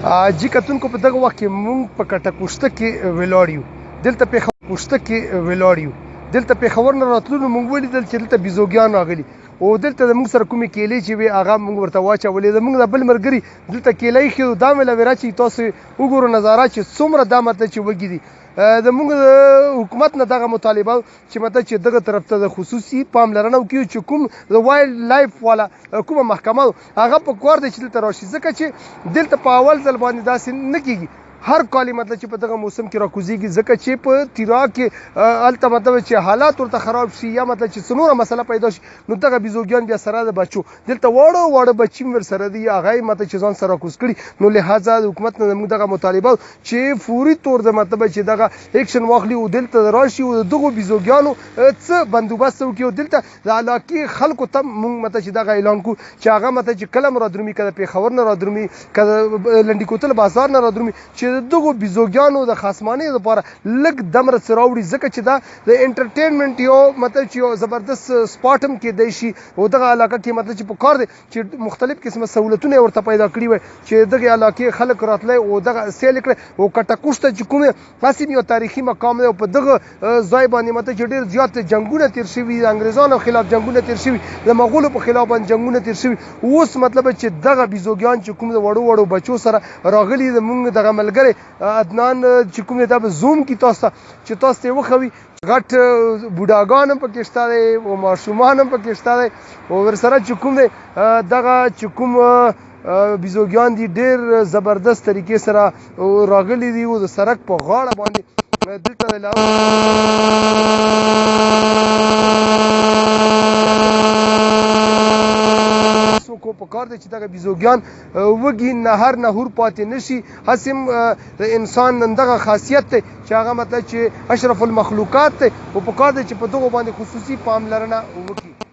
جی کتونکو په دغه وخت کې مونږ په کټکوشته کې ولاړ یو دلته پېښور کې ولاړ یو دلته پېښور نه راتلو مونږ ولیدل چې دلته بیزوګیان راغلي او دلته د مونږ سره کومې کیلې چې وې هغه مونږ ورته واچولې زمونږ د بل ملګري دلته کیله ایښې دا مې له چې تاسو وګورو نظاره چې څومره دا مطلب چې وږي دي زمونږ د حکومت نه دغه مطالبه چې مطلب چې دغه طرف ته د خصوصي پاملرنه وکړي چې کوم د وایلډ لایف والا کومه محکمه هغه په کار دی چې دلته راشي ځکه چې دلته په اول ځل باندې داسې نه کیږي هر کال مطلب چې په دغه موسم کې راکوزیږي ځکه چې په تیرا کې هلته مطلب چې حالات ورته خراب شي یا مطلب چې څه نوره مسله پیدا شي نو دغه بیزوګیان بیا سره د بچو دلته واړه بچي هم ورسره دي هغه یې مطلب چې ځان سره راکوز کړي نو لهذا د حکومت نه زموږ دغه مطالبه چې فوري طور د مطلب چې دغه ایکشن واخلي او دلته راشي او دغو بیزوګیانو څه بندوبست وکړي او دلته د علاقې خلکو ته موږ مطلب چې دغه اعلان کړو چې هغه مطلب چې کله هم رادرومي که د پېښور نه رادرومي که د لنډي کوتل بازار نه رادرومي چې دغو بیزوګیانو د خاصمانۍ لپاره لږ دمره څه راوړي ځکه چې دا د انټرټینمنټ یو مطلب چې یو زبردست سپاټ هم کېدی شي او دغه علاقه کې مطلب چې په کار دی چې مختلف قسمه سهولتونه یې ورته پیدا کړي وي چې دغې علاقې خلک راتلی او دغه سیل یې کړی او کټکوشته چې کوم هسې یو تاریخي مقام دی او په دغه ځای باندې مطلب چې ډېر زیات جنګونه تېر شوي د انګریزانو خلاف جنګونه تېر شوي د مغولو په خلاف باندې جنګونه تېر شوي اوس مطلب چې دغه بیزوګیان چې کوم د وړو بچو سره راغلي زموږ دغه ملګری عدنان چې کوم دی دا به زوم کي تاسو ته چې تاسو ته یې وښوي غټ بوډاګان هم پکې شته دی او ماشومان هم پکې شته دی او ورسره چې کوم دی دغه چې کوم بیزوګیان دي ډېر زبردست طریقې سره راغلي دي او د سړک په غاړه باندې دلته کو په کار دی چې دغه بیزوګیان وږي نهور پاتې نشي هسې هم د انسان دغه خاصیت دی چې هغه مطلب چې اشرف المخلوقات دی او په کار دی چې په دغو باندې خصوصي پاملرنه وکړي